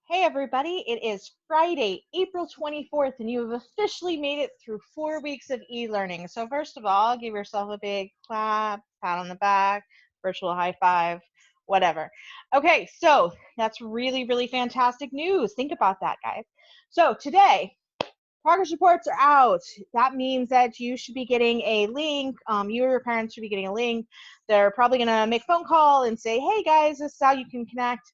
Hey everybody, it is Friday, April 24th, and you have officially made it through 4 weeks of e-learning. So first of all, give yourself a big clap, pat on the back, virtual high five, whatever. Okay, so that's really, really fantastic news. Think about that, guys. So today, progress reports are out. That means that you should be getting a link. You or your parents should be getting a link. They're probably going to make a phone call and say, hey guys, this is how you can connect.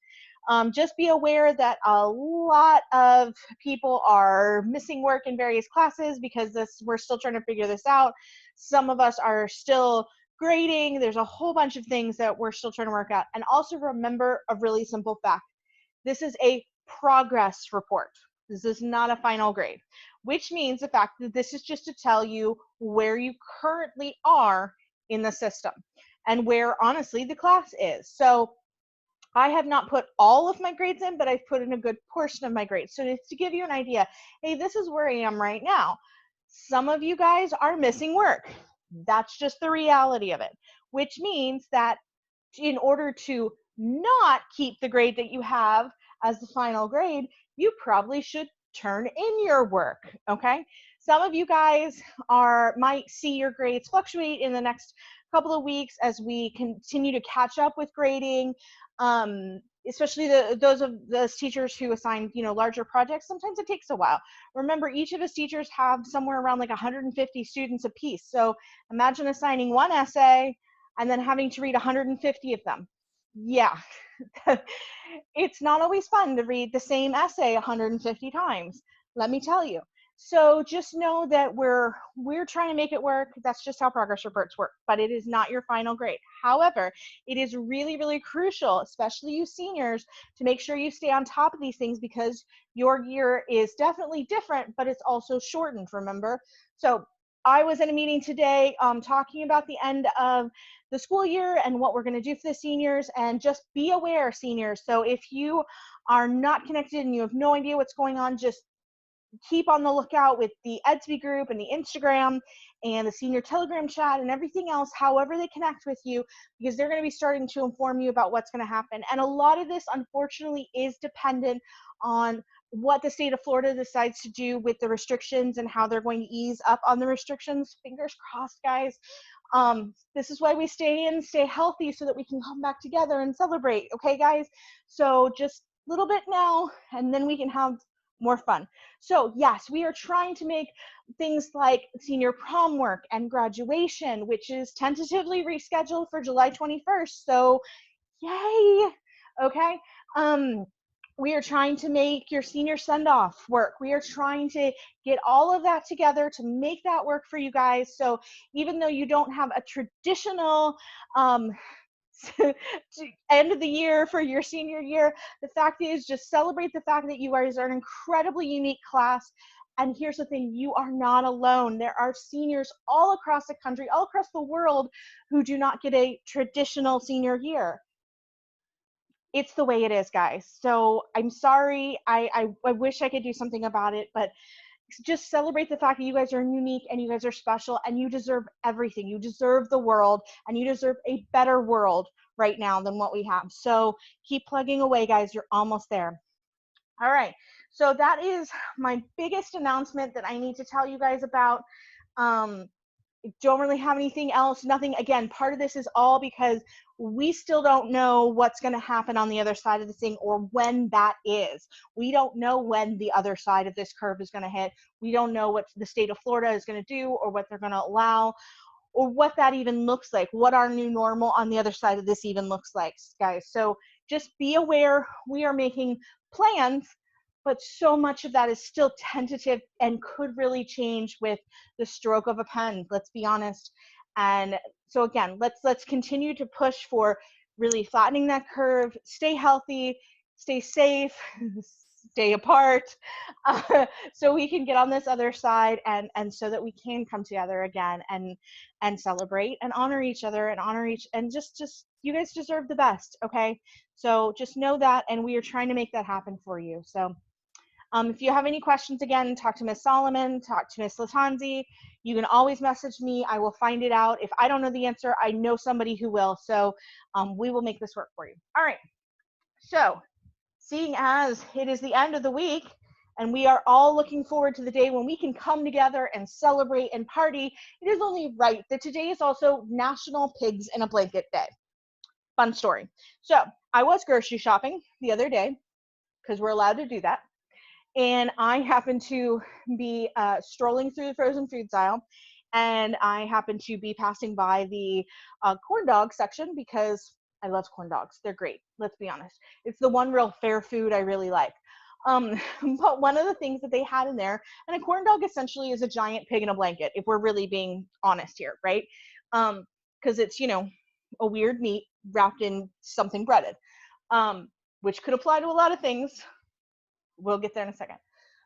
Just be aware that a lot of people are missing work in various classes because we're still trying to figure this out. Some of us are still grading. There's a whole bunch of things that we're still trying to work out. And also remember a really simple fact. This is a progress report. This is not a final grade, which means the fact that this is just to tell you where you currently are in the system and where honestly the class is. So I have not put all of my grades in, but I've put in a good portion of my grades. So it's to give you an idea, hey, this is where I am right now. Some of you guys are missing work. That's just the reality of it, which means that in order to not keep the grade that you have as the final grade, you probably should turn in your work, okay? Some of you guys might see your grades fluctuate in the next couple of weeks as we continue to catch up with grading, especially those of those teachers who assign larger projects. Sometimes it takes a while. Remember, each of us teachers have somewhere around like 150 students apiece. So imagine assigning one essay and then having to read 150 of them. Yeah, it's not always fun to read the same essay 150 times, let me tell you. So just know that we're trying to make it work. That's just how progress reports work, but it is not your final grade. However, it is really, really crucial, especially you seniors, to make sure you stay on top of these things because your year is definitely different, but it's also shortened, remember? So I was in a meeting today talking about the end of the school year and what we're going to do for the seniors, and just be aware, seniors. So if you are not connected and you have no idea what's going on, just keep on the lookout with the Edsby group and the Instagram and the senior Telegram chat and everything else, however they connect with you, because they're going to be starting to inform you about what's going to happen. And a lot of this, unfortunately, is dependent on what the state of Florida decides to do with the restrictions and how they're going to ease up on the restrictions. Fingers crossed, guys. This is why we stay in, stay healthy, so that we can come back together and celebrate. Okay, guys? So just a little bit now, and then we can have more fun. So yes, we are trying to make things like senior prom work and graduation, which is tentatively rescheduled for July 21st. So yay. Okay. We are trying to make your senior send-off work. We are trying to get all of that together to make that work for you guys. So even though you don't have a traditional end of the year for your senior year, the fact is, just celebrate the fact that you guys are an incredibly unique class. And here's the thing, you are not alone. There are seniors all across the country, all across the world, who do not get a traditional senior year. It's the way it is, guys. So I'm sorry. I wish I could do something about it, but just celebrate the fact that you guys are unique and you guys are special and you deserve everything. You deserve the world, and you deserve a better world right now than what we have. So keep plugging away, guys. You're almost there. All right. So that is my biggest announcement that I need to tell you guys about. Don't really have anything else. Nothing. Again, part of this is all because we still don't know what's going to happen on the other side of the thing, or when that is. We don't know when the other side of this curve is going to hit. We don't know what the state of Florida is going to do, or what they're going to allow, or what that even looks like, what our new normal on the other side of this even looks like, guys. So just be aware, we are making plans, but so much of that is still tentative and could really change with the stroke of a pen, let's be honest. And so again, let's continue to push for really flattening that curve, stay healthy, stay safe, stay apart, so we can get on this other side, and so that we can come together again and celebrate and honor each other and honor each, and just you guys deserve the best, okay? So just know that, and we are trying to make that happen for you. So if you have any questions, again, talk to Ms. Solomon, talk to Ms. Latanzi. You can always message me. I will find it out. If I don't know the answer, I know somebody who will. So we will make this work for you. All right. So seeing as it is the end of the week and we are all looking forward to the day when we can come together and celebrate and party, it is only right that today is also National Pigs in a Blanket Day. Fun story. So I was grocery shopping the other day because we're allowed to do that. And I happened to be strolling through the frozen foods aisle, and I happened to be passing by the corn dog section because I love corn dogs. They're great. Let's be honest. It's the one real fair food I really like. But one of the things that they had in there, and a corn dog essentially is a giant pig in a blanket, if we're really being honest here, right? Because it's, you know, a weird meat wrapped in something breaded, which could apply to a lot of things. We'll get there in a second.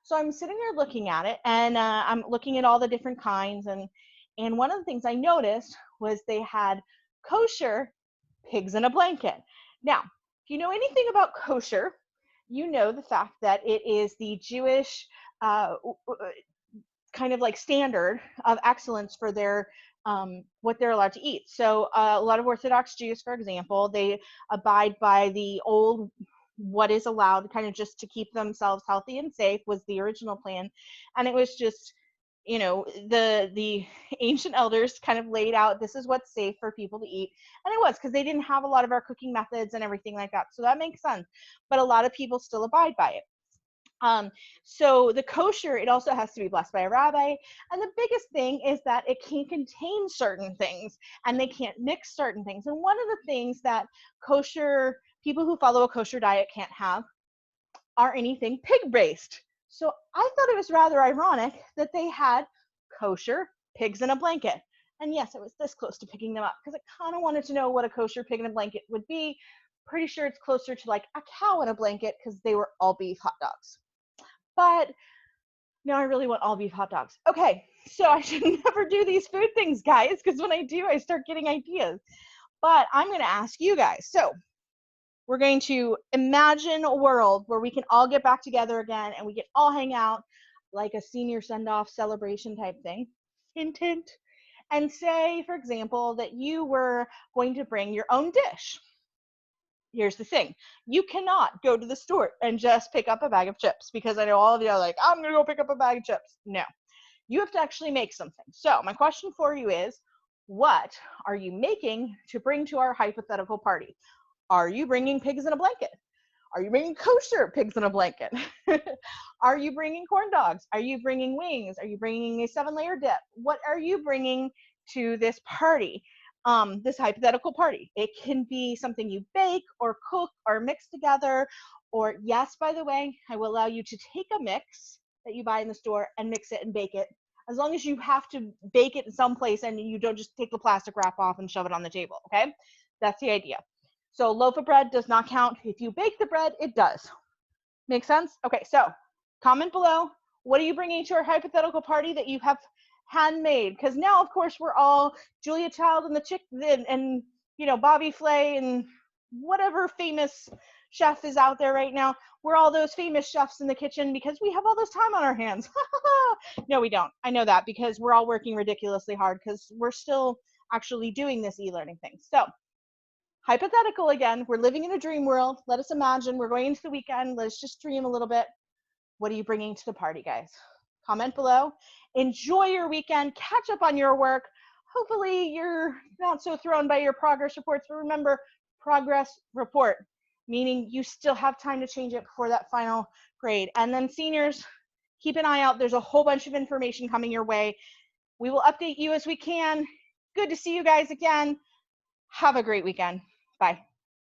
So I'm sitting there looking at it, and I'm looking at all the different kinds, and one of the things I noticed was they had kosher pigs in a blanket. Now, if you know anything about kosher, you know the fact that it is the Jewish kind of like standard of excellence for their what they're allowed to eat. So a lot of Orthodox Jews, for example, they abide by the old what is allowed, kind of just to keep themselves healthy and safe was the original plan. And it was just, you know, the ancient elders kind of laid out, this is what's safe for people to eat. And it was because they didn't have a lot of our cooking methods and everything like that. So that makes sense. But a lot of people still abide by it. So the kosher, it also has to be blessed by a rabbi. And the biggest thing is that it can't contain certain things and they can't mix certain things. And one of the things that kosher people who follow a kosher diet can't have are anything pig-based. So I thought it was rather ironic that they had kosher pigs in a blanket. And yes, I was this close to picking them up because I kind of wanted to know what a kosher pig in a blanket would be. Pretty sure it's closer to like a cow in a blanket because they were all beef hot dogs. But now I really want all beef hot dogs. Okay, so I should never do these food things, guys, because when I do, I start getting ideas. But I'm going to ask you guys. So we're going to imagine a world where we can all get back together again and we can all hang out like a senior send-off celebration type thing. Hint, hint. And say, for example, that you were going to bring your own dish. Here's the thing. You cannot go to the store and just pick up a bag of chips because I know all of you are like, I'm going to go pick up a bag of chips. No, you have to actually make something. So my question for you is, what are you making to bring to our hypothetical party? Are you bringing pigs in a blanket? Are you bringing kosher pigs in a blanket? Are you bringing corn dogs? Are you bringing wings? Are you bringing a 7-layer dip? What are you bringing to this party? This hypothetical party. It can be something you bake or cook or mix together. Or yes, by the way, I will allow you to take a mix that you buy in the store and mix it and bake it. As long as you have to bake it in some place and you don't just take the plastic wrap off and shove it on the table, okay? That's the idea. So loaf of bread does not count. If you bake the bread, it does. Make sense? Okay, so comment below. What are you bringing to our hypothetical party that you have handmade? Because now, of course, we're all Julia Child and the chick and you know, Bobby Flay and whatever famous chef is out there right now. We're all those famous chefs in the kitchen because we have all this time on our hands. No, we don't. I know that because we're all working ridiculously hard because we're still actually doing this e-learning thing. So hypothetical again, we're living in a dream world. Let us imagine we're going into the weekend. Let's just dream a little bit. What are you bringing to the party, guys? Comment below. Enjoy your weekend. Catch up on your work. Hopefully you're not so thrown by your progress reports, but remember, progress report, meaning you still have time to change it before that final grade. And then seniors, keep an eye out. There's a whole bunch of information coming your way. We will update you as we can. Good to see you guys again. Have a great weekend. Bye.